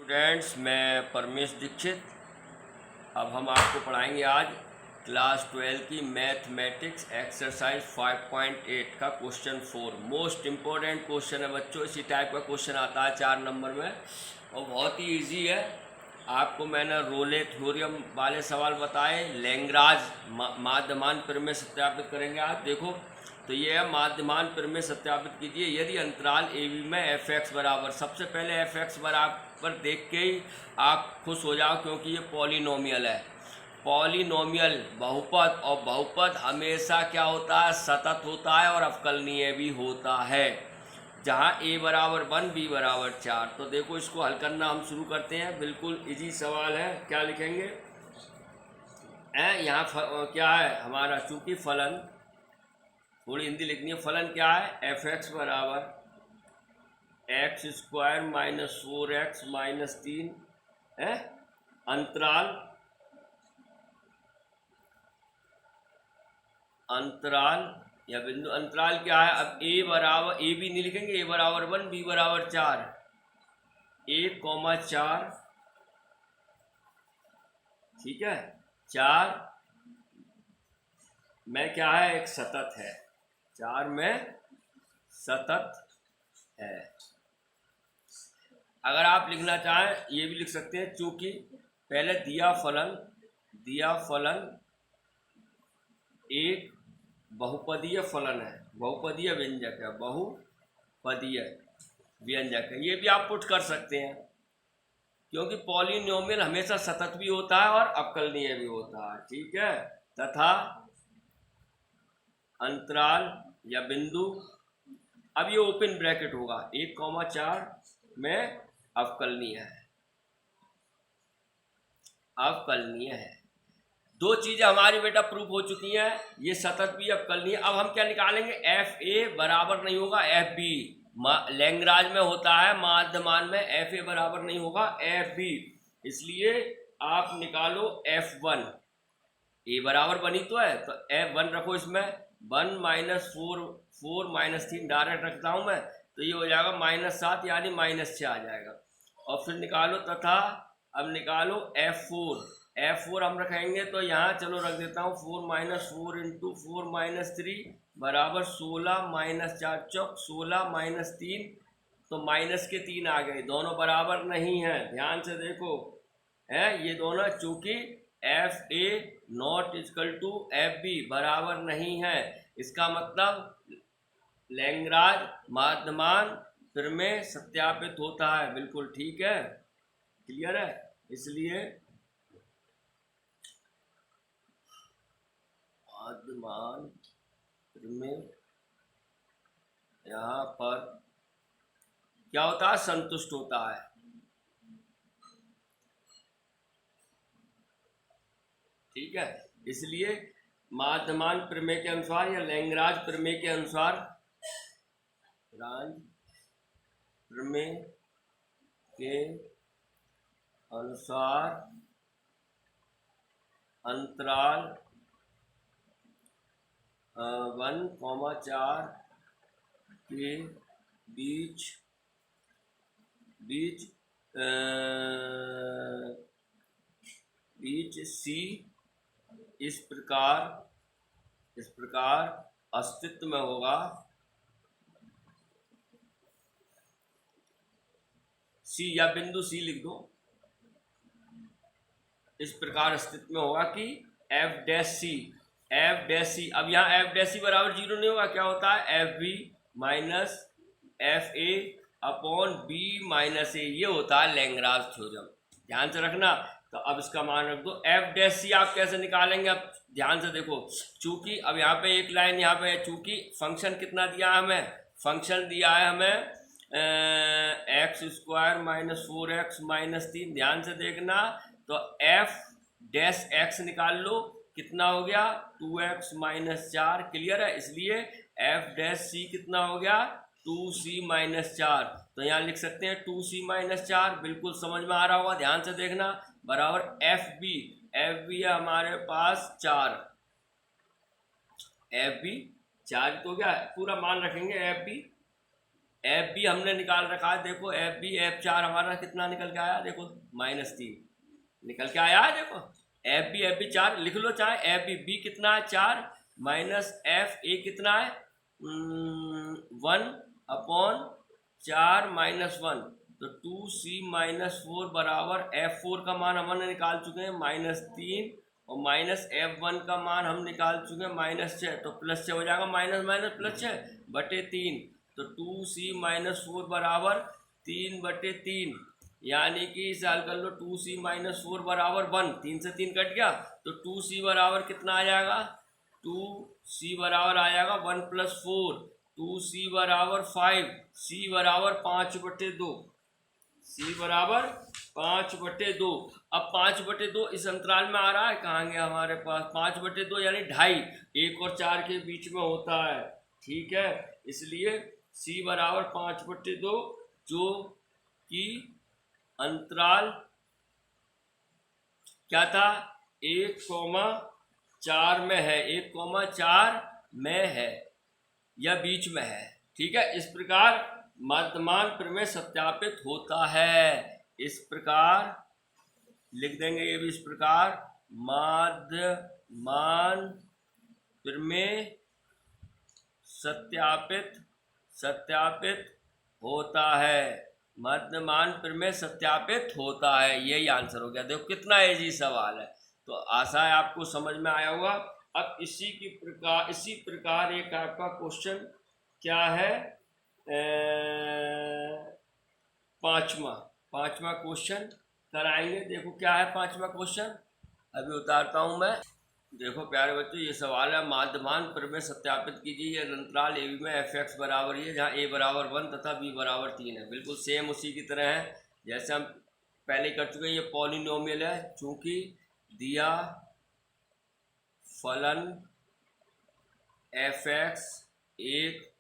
Students, मैं परमेश दीक्षित। अब हम आपको पढ़ाएंगे आज क्लास 12 की मैथमेटिक्स एक्सरसाइज 5.8 का क्वेश्चन 4। मोस्ट इम्पोर्टेंट क्वेश्चन है बच्चों। इसी टाइप का क्वेश्चन आता है 4 नंबर में और बहुत ही इजी है। आपको मैंने रोले थ्योरम वाले सवाल बताए। लैग्रांज माध्यमान प्रमेय सत्यापित करेंगे आज। देखो तो ये है माध्यमान प्रमेय सत्यापित कीजिए। यदि अंतराल ए बी में एफ एक्स बराबर, सबसे पहले एफ एक्स बराबर देख के ही आप खुश हो जाओ, क्योंकि ये पॉलिनोमियल है। पॉलिनोमियल बहुपद, और बहुपद हमेशा क्या होता है, सतत होता है और अवकलनीय भी होता है। जहाँ a बराबर 1 b बराबर 4। तो देखो इसको हल करना हम शुरू करते हैं। बिल्कुल इजी सवाल है। क्या लिखेंगे, यहाँ क्या है हमारा, चूंकि फलन, थोड़ी हिंदी लिखनी है। फलन क्या है, एफ एक्स बराबर x square minus 4x minus 3 है। अंतराल या बिंदु अंतराल क्या है। अब ए बराबर, ए बी नहीं लिखेंगे, ए बराबर 1 बी बराबर 4, 1,4, ठीक है। 4 में क्या है, एक सतत है। 4 में सतत है। अगर आप लिखना चाहें ये भी लिख सकते हैं, चूंकि पहले दिया फलन एक बहुपदीय फलन है, बहुपदीय व्यंजक है, बहुपदीय व्यंजक है। ये भी आप पुट कर सकते हैं, क्योंकि पॉलिनोमियल हमेशा सतत भी होता है और अवकलनीय भी होता है, ठीक है। तथा अंतराल या बिंदु, अब ये ओपन ब्रैकेट होगा, 1,4 में अवकलनीय है। दो चीजें हमारी बेटा प्रूफ हो चुकी हैं, ये सतत भी अवकलनीय। अब हम क्या निकालेंगे, एफ ए बराबर नहीं होगा एफ बी। लैग्रांज में होता है, माध्यमान में एफ ए बराबर नहीं होगा एफ बी। इसलिए आप निकालो F1। ए बराबर बनी तो है, तो F1 रखो। इसमें 1 माइनस 4 माइनस 3 डायरेक्ट रखता हूं मैं, तो ये हो जाएगा -7 यानी -6 आ जाएगा। और फिर निकालो, तथा अब निकालो F4 हम रखेंगे, तो यहाँ चलो रख देता हूँ 4 माइनस 4 इंटू 4 माइनस 3 बराबर 16 माइनस 4 चौक 16 माइनस 3, तो माइनस के 3 आ गए। दोनों बराबर नहीं है, ध्यान से देखो है ये दोनों, चूंकि F A not equal to F B बराबर नहीं है। इसका मतलब लैग्रांज माध्यमान प्रमेय सत्यापित होता है। बिल्कुल ठीक है, क्लियर है। इसलिए माध्यमान प्रमेय यहाँ पर क्या होता है, संतुष्ट होता है। ठीक है, इसलिए माध्यमान प्रमेय के अनुसार या लैग्रांज प्रमेय के अनुसार, अंतराल 1,4 के बीच सी इस प्रकार अस्तित्व में होगा। सी या बिंदु सी लिख दो। इस प्रकार अस्तित्व में होगा कि एफ डैश सी। अब यहाँ एफ डैश सी बराबर 0 नहीं होगा। क्या होता है, F B minus F A upon B minus A. ये होता है लैग्रांज थ्योरम, ध्यान से रखना। तो अब इसका मान रख दो। एफ डैश सी आप कैसे निकालेंगे, अब ध्यान से देखो। चूंकि अब यहाँ पे एक लाइन यहाँ पे, चूंकि फंक्शन कितना दिया है हमें, फंक्शन दिया है हमें x square minus 4x minus 3। ध्यान से देखना, तो एफ डैश एक्स निकाल लो, कितना हो गया 2x माइनस 4, क्लियर है। इसलिए एफ डैश सी कितना हो गया 2c माइनस 4। तो यहाँ लिख सकते हैं 2c माइनस 4। बिल्कुल समझ में आ रहा होगा, ध्यान से देखना। बराबर एफ बी है हमारे पास 4, एफ बी 4 तो क्या पूरा मान रखेंगे, एफ बी एफ बी हमने निकाल रखा है, देखो एफ बी F4 हमारा कितना निकल के आया, देखो -3 निकल के आया है। देखो एफ बी 4 लिख लो, चाहे एफ बी कितना है 4 माइनस एफ ए कितना है 1/4 -1, तो 2c -4 बराबर F4 का मान हमने निकाल चुके हैं -3 और माइनस F1 का मान हम निकाल चुके हैं -6, तो +6 हो जाएगा, -+6/3, तो 2c -4 बराबर 3/3, यानी कि इसे हल कर लो, 2c -4 बराबर 1, 3 से 3 कट गया, तो 2c बराबर कितना आ जाएगा, 2c बराबर आ जाएगा 1 + 4, 2c बराबर 5, c बराबर 5/2, c बराबर 5/2। अब 5/2 इस अंतराल में आ रहा है, कहाँ गया हमारे पास 5/2 यानी 2.5, 1 और 4 के बीच में होता है, ठीक है, इसलिए c बराबर 5/2, जो कि अंतराल क्या था 1,4 में है, 1,4 में है या बीच में है, ठीक है। इस प्रकार मध्यमान प्रमेय सत्यापित होता है, इस प्रकार लिख देंगे ये भी, इस प्रकार मध्यमान प्रमेय सत्यापित होता है, मध्यमान प्रमेय सत्यापित होता है, यही आंसर हो गया। देखो कितना इजी सवाल है, तो आशा है आपको समझ में आया होगा। अब इसी प्रकार एक आपका क्वेश्चन क्या है, पांचवा क्वेश्चन कराएंगे। देखो क्या है पांचवा क्वेश्चन, अभी उतारता हूं मैं। देखो प्यारे बच्चों, ये सवाल है, माध्यमान प्रमेय सत्यापित कीजिए अंतराल ए बी में f(x) बराबर ये, जहाँ a बराबर 1 तथा b बराबर 3 है। बिल्कुल सेम उसी की तरह है जैसे हम पहले कर चुके हैं। ये पॉलिनोमियल है, चूंकि दिया फलन f(x) एक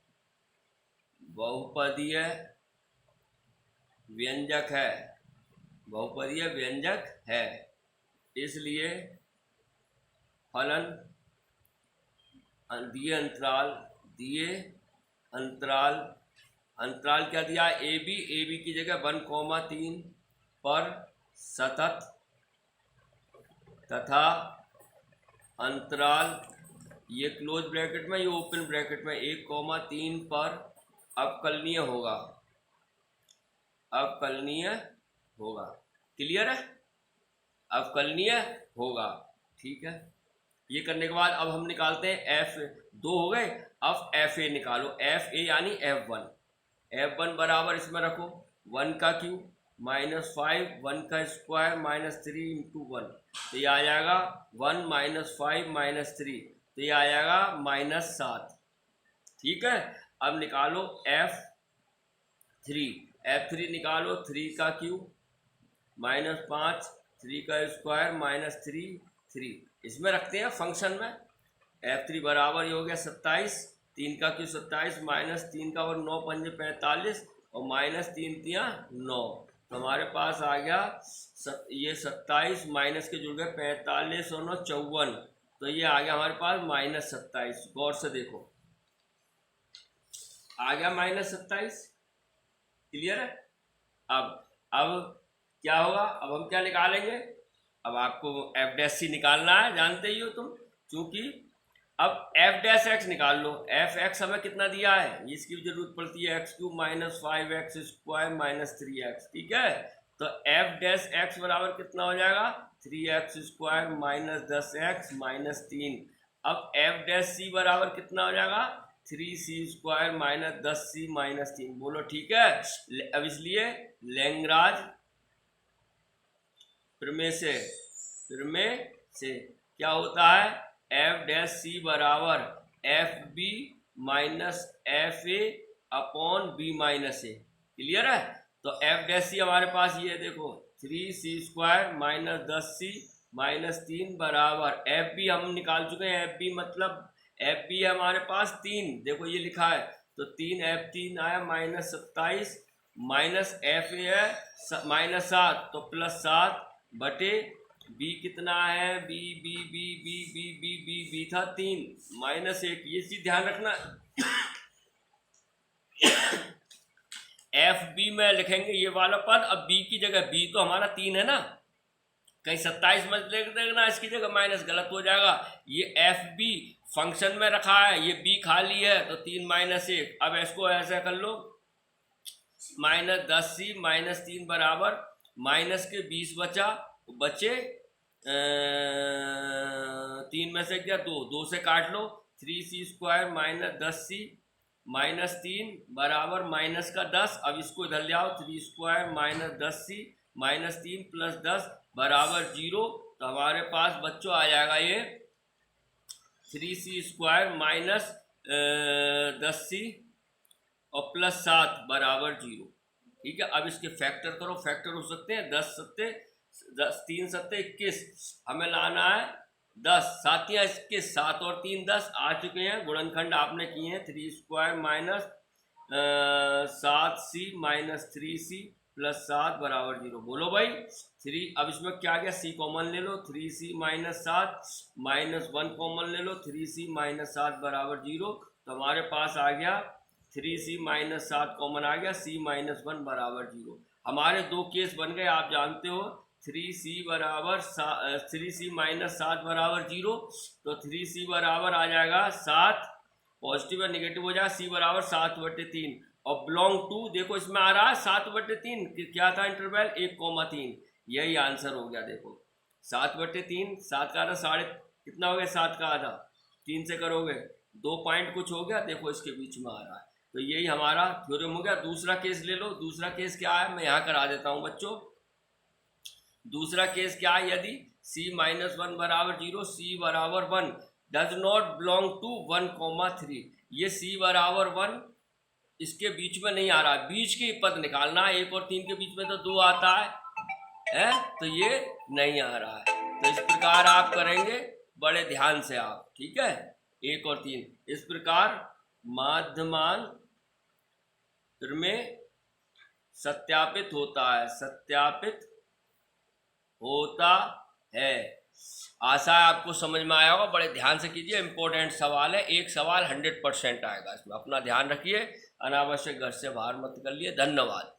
बहुपदीय व्यंजक है, इसलिए फलन दिए अंतराल क्या दिया, ए बी की जगह 1,3 पर सतत तथा अंतराल ये क्लोज ब्रैकेट में, ये ओपन ब्रैकेट में 1,3 पर अवकलनीय होगा। क्लियर है, अवकलनीय होगा, ठीक है। ये करने के बाद अब हम निकालते हैं F2 हो गए, अब FA निकालो, FA यानी F1 बराबर इसमें रखो 1 का क्यूब -5, 1 का स्क्वायर -3 × 1, तो ये आ जाएगा 1 -5 -3, तो ये आ जाएगा -7, ठीक है। अब निकालो F3 निकालो, 3 का क्यूब -5, 3 का स्क्वायर -3, इसमें रखते हैं फंक्शन में। F3 बराबर ये हो गया 27, 3 का क्यूब 27 -3 का और 9 पंजे 45 और -3 तियां 9, तो हमारे पास आ गया ये 27 माइनस के जुड़ गए 45 और 9 54, तो ये आ गया हमारे पास -27। गौर से देखो, आ गया -27, क्लियर है। अब क्या होगा, अब हम क्या निकालेंगे, अब आपको f' निकालना है, जानते ही हो तुम, क्योंकि अब f' निकाल लो। f(x) हमें कितना दिया है, इसकी भी जरूरत पड़ती है, x³ -5x² -3x, ठीक है। तो f' बराबर कितना हो जाएगा 3x² -10x -3। अब f' बराबर कितना हो जाएगा 3c² -10c -3, बोलो ठीक है। अब इसलिए लैग्रांज प्रमेय से क्या होता है, f' बराबर fb -fa/b-a, क्लियर है। तो f' हमारे पास ये देखो 3c² -10c -3 बराबर fb हम निकाल चुके हैं, fb मतलब fb है हमारे पास 3, देखो ये लिखा है, तो 3f3 आया -27 माइनस fa है -7, तो +7 बटे b कितना है, b था 3 -1, ये चीज ध्यान रखना एफ बी में लिखेंगे ये वाला पद। अब बी की जगह, बी तो हमारा 3 है ना, कहीं 27 मत लिख देना इसकी जगह, माइनस गलत हो जाएगा। ये एफ बी फंक्शन में रखा है, ये बी खाली है तो 3 माइनस 1। अब इसको ऐसा कर लो, माइनस 10c माइनस 3 बराबर माइनस के 20 बचे 3 में से क्या 2, 2 से काट लो, 3c² माइनस 10c माइनस 3 बराबर माइनस का 10। अब इसको इधर ले आओ, 3² माइनस 10c माइनस 3 प्लस 10 बराबर 0। तो हमारे पास बच्चों आ जाएगा ये 3c² माइनस 10c और प्लस 7 बराबर 0। ठीक है, अब इसके फैक्टर करो, फैक्टर हो सकते हैं 10 सत्ते 3 सत्ते 21, हमें लाना है 10, 7 या 21, 7 और 3 10 आ चुके हैं, गुणनखंड आपने किए हैं। 3² minus 7c minus 3c plus 7 बराबर 0। बोलो भाई 3, अब इसमें क्या गया, c कॉमन ले लो, 3c माइनस 7 माइनस 1 कॉमन ले लो, 3c माइनस 7 बराबर 0। तो हमारे पास आ गया 3c माइनस 7 कॉमन आ गया, c माइनस 1 बराबर 0। हमारे दो केस बन गए, आप जानते हो 3c माइनस 7 बराबर 0, तो 3c बराबर आ जाएगा 7, पॉजिटिव और निगेटिव हो जाएगा, c बराबर 7/3 और बिलोंग टू, देखो इसमें आ रहा है 7/3, क्या था इंटरवल 1,3, यही आंसर हो गया। देखो 7/3, 7 का आधा साढ़े कितना हो गया, 7 का आधा 3 से करोगे 2 पॉइंट कुछ हो गया, देखो इसके बीच में आ रहा है। तो यही हमारा थ्योरम हो गया। दूसरा केस ले लो, दूसरा केस क्या है, मैं यहाँ करा देता हूँ बच्चों। दूसरा केस क्या है, यदि c माइनस 1 बराबर 0, c बराबर 1 डज नॉट बिलोंग टू 1,3, ये c बराबर 1 इसके बीच में नहीं आ रहा, बीच के पद निकालना है, 1 और 3 के बीच में तो 2 आता है तो ये नहीं आ रहा है। तो इस प्रकार आप करेंगे, बड़े ध्यान से आप, ठीक है, 1 और 3 इस प्रकार माध्यमांतर में सत्यापित होता है, सत्यापित होता है। आशा है आपको समझ में आया होगा, बड़े ध्यान से कीजिए, इंपॉर्टेंट सवाल है, एक सवाल 100% आएगा इसमें, अपना ध्यान रखिए, अनावश्यक घर से बाहर मत कर लिए। धन्यवाद।